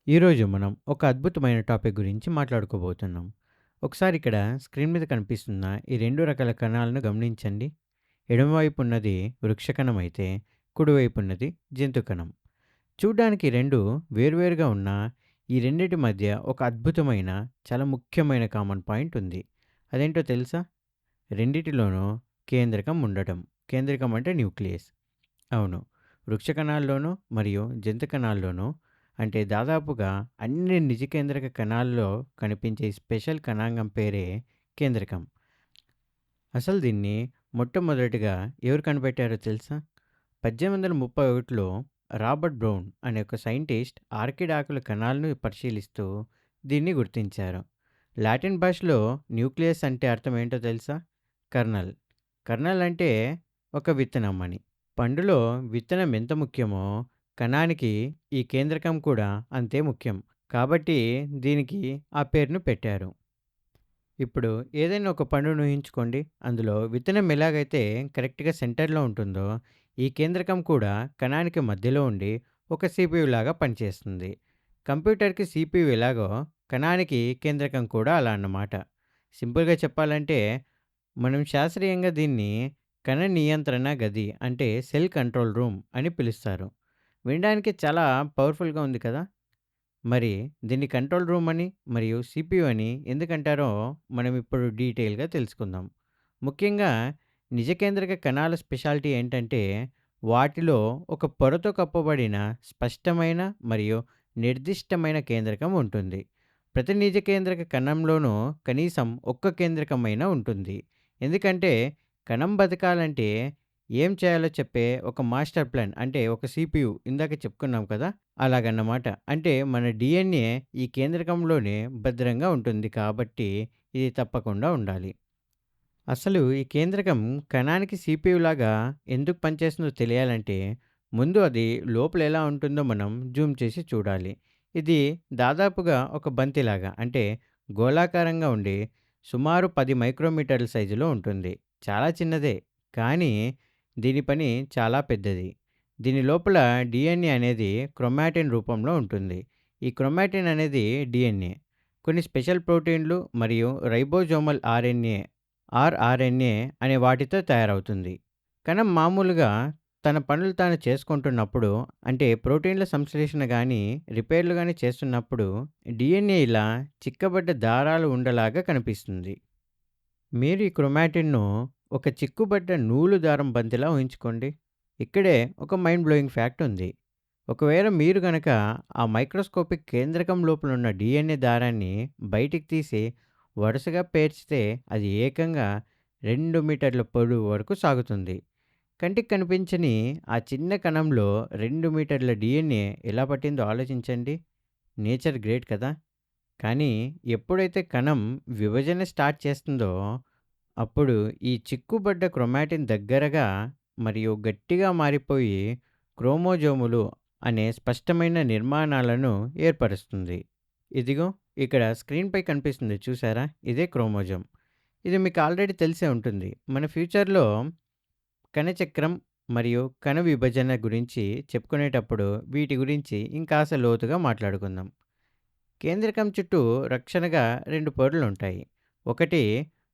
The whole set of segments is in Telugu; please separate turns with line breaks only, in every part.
ఈరోజు మనం ఒక అద్భుతమైన టాపిక్ గురించి మాట్లాడుకోబోతున్నాం. ఒకసారి ఇక్కడ స్క్రీన్ మీద కనిపిస్తున్న ఈ 2 రకాల కణాలను గమనించండి. ఎడమవైపు ఉన్నది వృక్ష కణం అయితే, కుడివైపు ఉన్నది జంతు కణం. చూడ్డానికి 2 వేర్వేరుగా ఉన్న ఈ రెండిటి మధ్య ఒక అద్భుతమైన, చాలా ముఖ్యమైన కామన్ పాయింట్ ఉంది. అదేంటో తెలుసా? రెండిటిలోనూ కేంద్రకం ఉండటం. కేంద్రకం అంటే న్యూక్లియస్. అవును. వృక్ష కణాల్లోనూ మరియు జంతు కణాల్లోనూ అంటే దాదాపుగా అన్ని నిజకేంద్రక కణాల్లో కనిపించే ఈ స్పెషల్ కణాంగం పేరే కేంద్రకం. అసలు దీన్ని మొట్టమొదటిగా ఎవరు కనిపెట్టారో తెలుసా? 1831లో రాబర్ట్ బ్రౌన్ అనే ఒక సైంటిస్ట్ ఆర్కిడ్ ఆకుల కణాలను పరిశీలిస్తూ దీన్ని గుర్తించారు. లాటిన్ భాషలో న్యూక్లియస్ అంటే అర్థం ఏంటో తెలుసా? కర్నల్. కర్నల్ అంటే ఒక విత్తనం అని. పండులో విత్తనం ఎంత ముఖ్యమో, కణానికి ఈ కేంద్రకం కూడా అంతే ముఖ్యం. కాబట్టి దీనికి ఆ పేరును పెట్టారు. ఇప్పుడు ఏదైనా ఒక పండును ఊహించుకోండి. అందులో విత్తనం ఎలాగైతే కరెక్ట్‌గా సెంటర్‌లో ఉంటుందో, ఈ కేంద్రకం కూడా కణానికి మధ్యలో ఉండి ఒక సీపీయూ లాగా పనిచేస్తుంది. కంప్యూటర్‌కి సీపీయూ ఎలాగో, కణానికి కేంద్రకం కూడా అలా అన్నమాట. సింపుల్‌గా చెప్పాలంటే మనం శాస్త్రీయంగా దీన్ని కణ నియంత్రణ గది అంటే సెల్ కంట్రోల్ రూమ్ అని పిలుస్తారు. వినడానికి చాలా పవర్‌ఫుల్‌గా ఉంది కదా! మరి దీన్ని కంట్రోల్ రూమ్ అని మరియు సీపీయూ అని ఎందుకంటారో మనం ఇప్పుడు డీటెయిల్‌గా తెలుసుకుందాం. ముఖ్యంగా నిజ కేంద్రక కణాల స్పెషాలిటీ ఏంటంటే వాటిలో ఒక పొరతో కప్పబడిన స్పష్టమైన మరియు నిర్దిష్టమైన కేంద్రకం ఉంటుంది. ప్రతి నిజ కేంద్రక కణంలోనూ కనీసం ఒక్క కేంద్రకమైనా ఉంటుంది. ఎందుకంటే కణం బతకాలంటే ఏం చేయాలో చెప్పే ఒక మాస్టర్ ప్లాన్ అంటే ఒక సీపీయూ ఇందాక చెప్పుకున్నాం కదా! అలాగన్నమాట. అంటే మన డీఎన్ఏ ఈ కేంద్రకంలోనే భద్రంగా ఉంటుంది కాబట్టి ఇది తప్పకుండా ఉండాలి. అసలు ఈ కేంద్రకం కణానికి సీపీయూ లాగా ఎందుకు పనిచేస్తుందో తెలియాలంటే ముందు అది లోపల ఎలా ఉంటుందో మనం జూమ్ చేసి చూడాలి. ఇది దాదాపుగా ఒక బంతిలాగా అంటే గోళాకారంగా ఉండి సుమారు 10 మైక్రోమీటర్ల సైజులో ఉంటుంది. చాలా చిన్నదే. కానీ దీని పని చాలా పెద్దది. దీని లోపల డీఎన్ఏ అనేది క్రోమాటిన్ రూపంలో ఉంటుంది. ఈ క్రోమాటిన్ అనేది డీఎన్ఏ. కొన్ని స్పెషల్ ప్రోటీన్లు మరియు రైబోజోమల్ ఆర్ఆర్ఎన్ఏ అనే వాటితో తయారవుతుంది. కణం మామూలుగా తన పనులు తాను చేసుకుంటున్నప్పుడు అంటే ప్రోటీన్ల సంశ్లేషణ గానీ, రిపేర్లు గానీ చేస్తున్నప్పుడు డీఎన్ఏ ఇలా చిక్కబడ్డ దారాలు ఉండలాగా కనిపిస్తుంది. మీరు ఈ క్రోమాటిన్‌ను ఒక చిక్కుబడ్డ నూలు దారం బంతిలా ఊహించుకోండి. ఇక్కడే ఒక మైండ్ బ్లోయింగ్ ఫ్యాక్ట్ ఉంది. ఒకవేళ మీరు గనక ఆ మైక్రోస్కోపిక్ కేంద్రకం లోపలున్న డీఎన్ఏ దారాన్ని బయటికి తీసి వరుసగా పేర్చితే అది ఏకంగా 2 మీటర్ల పొడవు వరకు సాగుతుంది. కంటికి కనిపించని ఆ చిన్న కణంలో 2 మీటర్ల డీఎన్ఏ ఎలా పట్టిందో ఆలోచించండి. నేచర్ గ్రేట్ కదా! కానీ ఎప్పుడైతే కణం విభజన స్టార్ట్ చేస్తుందో అప్పుడు ఈ చిక్కుబడ్డ క్రోమాటిన్ దగ్గరగా మరియు గట్టిగా మారిపోయి క్రోమోజోములు అనే స్పష్టమైన నిర్మాణాలను ఏర్పరుస్తుంది. ఇదిగో ఇక్కడ స్క్రీన్‌పై కనిపిస్తుంది చూసారా? ఇదే క్రోమోజోమ్. ఇది మీకు ఆల్రెడీ తెలిసే ఉంటుంది. మన ఫ్యూచర్‌లో కణచక్రం మరియు కణ విభజన గురించి చెప్పుకునేటప్పుడు వీటి గురించి ఇంకాస్త లోతుగా మాట్లాడుకుందాం. కేంద్రకం చుట్టూ రక్షణగా 2 పొరలుంటాయి. ఒకటి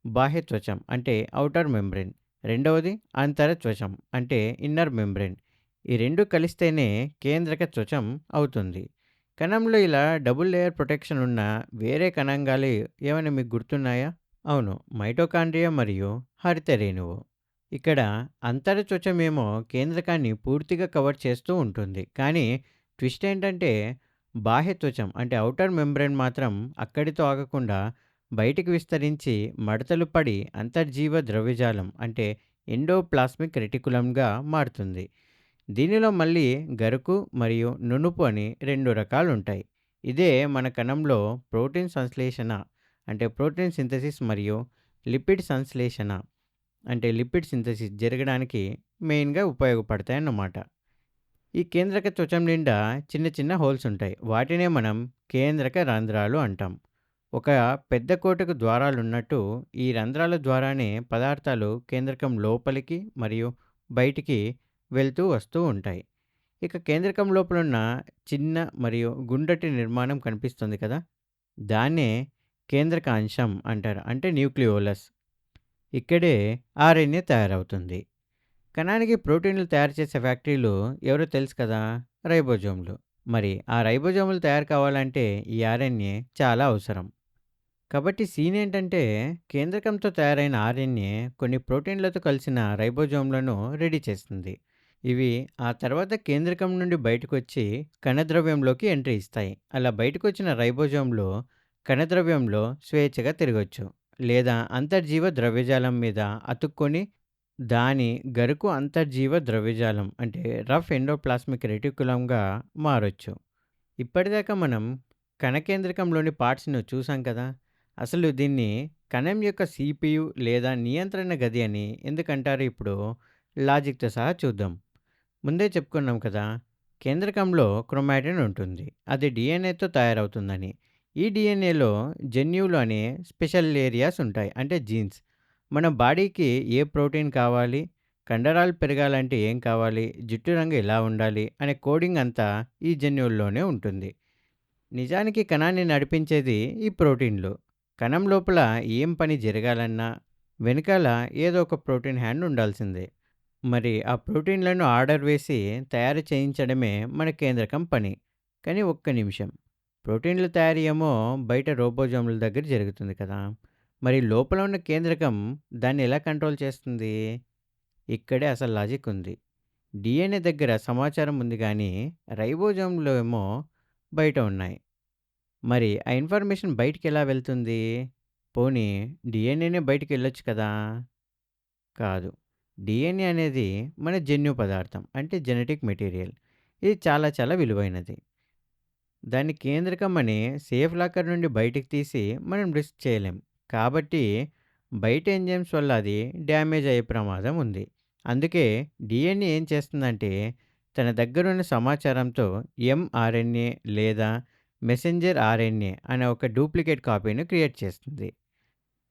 బాహ్య త్వచం అంటే ఔటర్ మెంబ్రేన్. రెండవది అంతర త్వచం అంటే ఇన్నర్ మెంబ్రేన్. ఈ 2 కలిస్తేనే కేంద్రక త్వచం అవుతుంది. కణంలో ఇలా డబుల్ లేయర్ ప్రొటెక్షన్ ఉన్న వేరే కణాంగాలు ఏమైనా మీకు గుర్తున్నాయా? అవును. మైటోకాండ్రియా మరియు హరిత రేణువు. ఇక్కడ అంతర త్వచమేమో కేంద్రకాన్ని పూర్తిగా కవర్ చేస్తూ ఉంటుంది. కానీ ట్విస్ట్ ఏంటంటే బాహ్య త్వచం అంటే ఔటర్ మెంబ్రేన్ మాత్రం అక్కడితో ఆగకుండా బయటికి విస్తరించి మడతలు పడి అంతర్జీవ ద్రవ్యజాలం అంటే ఎండోప్లాస్మిక్ రెటికులంగా మారుతుంది. దీనిలో మళ్ళీ గరుకు మరియు నునుపు అని 2 రకాలుంటాయి. ఇదే మన కణంలో ప్రోటీన్ సంశ్లేషణ అంటే ప్రోటీన్ సింథసిస్ మరియు లిపిడ్ సంశ్లేషణ అంటే లిపిడ్ సింథసిస్ జరగడానికి మెయిన్‌గా ఉపయోగపడతాయన్నమాట. ఈ కేంద్రక త్వచం నిండా చిన్న చిన్న హోల్స్ ఉంటాయి. వాటినే మనం కేంద్రక రంధ్రాలు అంటాం. ఒక పెద్ద కోటకు ద్వారాలున్నట్టు ఈ రంధ్రాల ద్వారానే పదార్థాలు కేంద్రకం లోపలికి మరియు బయటికి వెళ్తూ వస్తూ ఉంటాయి. ఇక కేంద్రకం లోపలున్న చిన్న మరియు గుండ్రటి నిర్మాణం కనిపిస్తుంది కదా! దాన్నే కేంద్రక అంశం అంటారు. అంటే న్యూక్లియోలస్. ఇక్కడే ఆర్ఎన్ఏ తయారవుతుంది. కణానికి ప్రోటీన్‌లు తయారు చేసే ఫ్యాక్టరీలు ఎవరో తెలుసు కదా! రైబోజోమ్‌లు. మరి ఆ రైబోజోములు తయారు కావాలంటే ఈ ఆర్ఎన్ఏ చాలా అవసరం. కాబట్టి సీన్ ఏంటంటే కేంద్రకంతో తయారైన ఆర్ఎన్ఏ కొన్ని ప్రోటీన్లతో కలిసిన రైబోజోమ్లను రెడీ చేస్తుంది. ఇవి ఆ తర్వాత కేంద్రకం నుండి బయటకొచ్చి కణద్రవ్యంలోకి ఎంట్రీ ఇస్తాయి. అలా బయటకొచ్చిన రైబోజోమ్‌లు కణద్రవ్యంలో స్వేచ్ఛగా తిరగొచ్చు. లేదా అంతర్జీవ ద్రవ్యజాలం మీద అతుక్కొని దాని గరుకు అంతర్జీవ ద్రవ్యజాలం అంటే రఫ్ ఎండోప్లాస్మిక్ రెటిక్యులంగా మారొచ్చు. ఇప్పటిదాకా మనం కణకేంద్రకంలోని పార్ట్స్‌ను చూసాం కదా! అసలు దీన్ని కణం యొక్క సీపీయూ లేదా నియంత్రణ గది అని ఎందుకంటారో ఇప్పుడు లాజిక్‌తో సహా చూద్దాం. ముందే చెప్పుకున్నాం కదా! కేంద్రకంలో క్రోమాటిన్ ఉంటుంది. అది డీఎన్ఏతో తయారవుతుందని. ఈ డీఎన్ఏలో జన్యువులు అనే స్పెషల్ ఏరియాస్ ఉంటాయి. అంటే జీన్స్. మన బాడీకి ఏ ప్రోటీన్ కావాలి, కండరాలు పెరగాలంటే ఏం కావాలి, జుట్టు రంగు ఎలా ఉండాలి అనే కోడింగ్ అంతా ఈ జన్యువుల్లోనే ఉంటుంది. నిజానికి కణాన్ని నడిపించేది ఈ ప్రోటీన్లు. కణం లోపల ఏం పని జరగాలన్నా వెనకాల ఏదో ఒక ప్రోటీన్ హ్యాండ్ ఉండాల్సిందే. మరి ఆ ప్రోటీన్లను ఆర్డర్ వేసి తయారు చేయించడమే మన కేంద్రకం పని. కానీ ఒక్క నిమిషం. ప్రోటీన్ల తయారీ ఏమో బయట రోబోజోముల దగ్గర జరుగుతుంది కదా! మరి లోపల ఉన్న కేంద్రకం దాన్ని ఎలా కంట్రోల్ చేస్తుంది? ఇక్కడే అసలు లాజిక్ ఉంది. డీఎన్ఏ దగ్గర సమాచారం ఉంది గానీ రైబోజోమ్‌లో ఏమో బయట ఉన్నాయి. మరి ఆ ఇన్ఫర్మేషన్ బయటికెలా వెళ్తుంది? పోనీ డీఎన్ఏనే బయటికెళ్ళొచ్చు కదా! కాదు. డీఎన్ఏ అనేది మన జన్యు పదార్థం. అంటే జెనెటిక్ మెటీరియల్. ఇది చాలా చాలా విలువైనది. దాన్ని కేంద్రకం అని సేఫ్ లాకర్ నుండి బయటికి తీసి మనం రిస్క్ చేయలేం. కాబట్టి బయట ఎంజైమ్స్ వల్ల అది డ్యామేజ్ అయ్యే ప్రమాదం ఉంది. అందుకే డీఎన్ఏ ఏం చేస్తుందంటే తన దగ్గరున్న సమాచారంతో ఎంఆర్ఎన్ఏ లేదా మెసెంజర్ ఆర్ఎన్ఏ అనే ఒక డూప్లికేట్ కాపీని క్రియేట్ చేస్తుంది.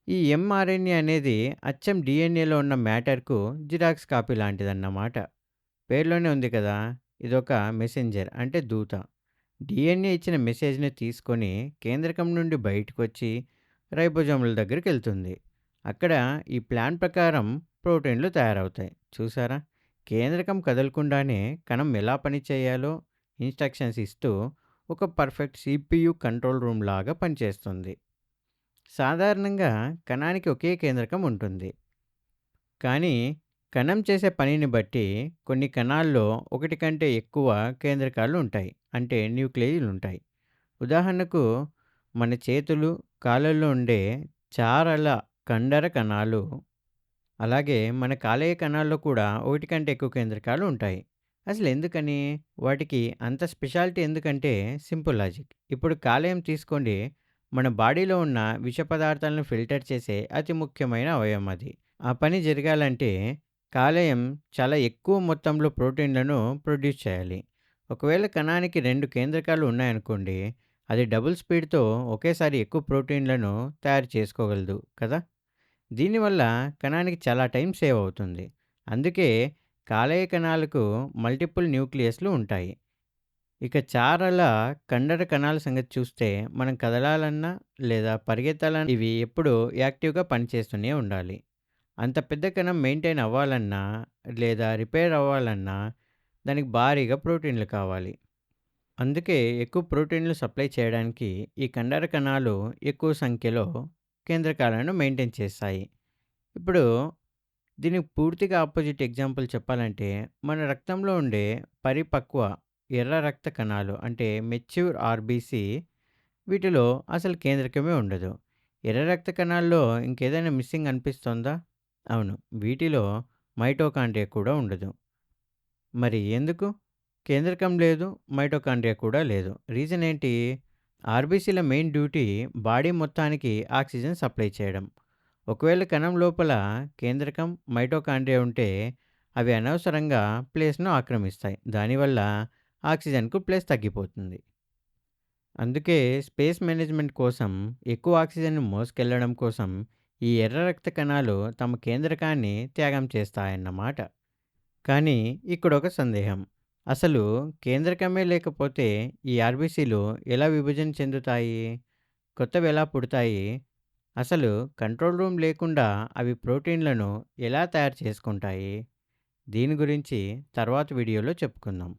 ఈ ఎంఆర్ఎన్ఏ అనేది అచ్చం డీఎన్ఏలో ఉన్న మ్యాటర్‌కు జిరాక్స్ కాపీ లాంటిదన్నమాట. పేరులోనే ఉంది కదా! ఇదొక మెసెంజర్ అంటే దూత. డీఎన్ఏ ఇచ్చిన మెసేజ్‌ని తీసుకొని కేంద్రకం నుండి బయటకొచ్చి రైబోజోముల దగ్గరికెళ్తుంది. అక్కడ ఈ ప్లాన్ ప్రకారం ప్రోటీన్‌లు తయారవుతాయి. చూసారా? కేంద్రకం కదలకుండానే కణం ఎలా పని చేయాలో ఇన్‌స్ట్రక్షన్స్ ఇస్తూ ఒక పర్ఫెక్ట్ సీపీయూ కంట్రోల్ రూమ్ లాగా పనిచేస్తుంది. సాధారణంగా కణానికి ఒకే కేంద్రకం ఉంటుంది. కానీ కణం చేసే పనిని బట్టి కొన్ని కణాల్లో ఒకటి కంటే ఎక్కువ కేంద్రకాలు ఉంటాయి. అంటే న్యూక్లియలు ఉంటాయి. ఉదాహరణకు మన చేతులు, కాళ్ళల్లో ఉండే చారల కండర కణాలు, అలాగే మన కాలేయ కణాల్లో కూడా ఒకటి కంటే ఎక్కువ కేంద్రకాలు ఉంటాయి. అసలు ఎందుకని? వాటికి అంత స్పెషాలిటీ ఎందుకంటే సింపుల్ లాజిక్. ఇప్పుడు కాలేయం తీసుకోండి. మన బాడీలో ఉన్న విష పదార్థాలను ఫిల్టర్ చేసే అతి ముఖ్యమైన అవయవం అది. ఆ పని జరగాలంటే కాలేయం చాలా ఎక్కువ మొత్తంలో ప్రోటీన్లను ప్రొడ్యూస్ చేయాలి. ఒకవేళ కణానికి 2 కేంద్రకాలు ఉన్నాయనుకోండి, అది డబుల్ స్పీడ్‌తో ఒకేసారి ఎక్కువ ప్రోటీన్లను తయారు చేసుకోగలదు కదా! దీనివల్ల కణానికి చాలా టైం సేవ్ అవుతుంది. అందుకే కాలేయ కణాలకు మల్టిపుల్ న్యూక్లియస్‌లు ఉంటాయి. ఇక చారల కండర కణాల సంగతి చూస్తే మనం కదలాలన్నా లేదా పరిగెత్తాలన్నా ఇవి ఎప్పుడూ యాక్టివ్‌గా పనిచేస్తూనే ఉండాలి. అంత పెద్ద కణం మెయింటైన్ అవ్వాలన్నా, లేదా రిపేర్ అవ్వాలన్నా దానికి భారీగా ప్రోటీన్‌లు కావాలి. అందుకే ఎక్కువ ప్రోటీన్‌లు సప్లై చేయడానికి ఈ కండర కణాలు ఎక్కువ సంఖ్యలో కేంద్రకాలను మెయింటైన్ చేస్తాయి. ఇప్పుడు దీనికి పూర్తిగా అపోజిట్ ఎగ్జాంపుల్ చెప్పాలంటే మన రక్తంలో ఉండే పరిపక్వ ఎర్ర రక్త కణాలు అంటే మెచ్యూర్ ఆర్బీసీ వీటిలో అసలు కేంద్రకమే ఉండదు. ఎర్ర రక్త కణాల్లో ఇంకేదైనా మిస్సింగ్ అనిపిస్తోందా? అవును. వీటిలో మైటోకాండ్రియా కూడా ఉండదు. మరి ఎందుకు? కేంద్రకం లేదు, మైటోకాండ్రియా కూడా లేదు. రీజన్ ఏంటి? ఆర్బీసీల మెయిన్ డ్యూటీ బాడీ మొత్తానికి ఆక్సిజన్ సప్లై చేయడం. ఒకవేళ కణం లోపల కేంద్రకం, మైటోకాండ్రియా ఉంటే అవి అనవసరంగా ప్లేస్‌ను ఆక్రమిస్తాయి. దానివల్ల ఆక్సిజన్‌కు ప్లేస్ తగ్గిపోతుంది. అందుకే స్పేస్ మేనేజ్‌మెంట్ కోసం ఎక్కువ ఆక్సిజన్‌ని మోసుకెళ్లడం కోసం ఈ ఎర్ర రక్త కణాలు తమ కేంద్రకాన్ని త్యాగం చేస్తాయన్నమాట. కానీ ఇక్కడొక సందేహం. అసలు కేంద్రకమే లేకపోతే ఈ ఆర్బీసీలు ఎలా విభజన చెందుతాయి? కొత్తవి ఎలా పుడతాయి? అసలు కంట్రోల్ రూమ్ లేకుండా అవి ప్రోటీన్లను ఎలా తయారు చేసుకుంటాయి? దీని గురించి తర్వాత వీడియోలో చెప్పుకుందాం.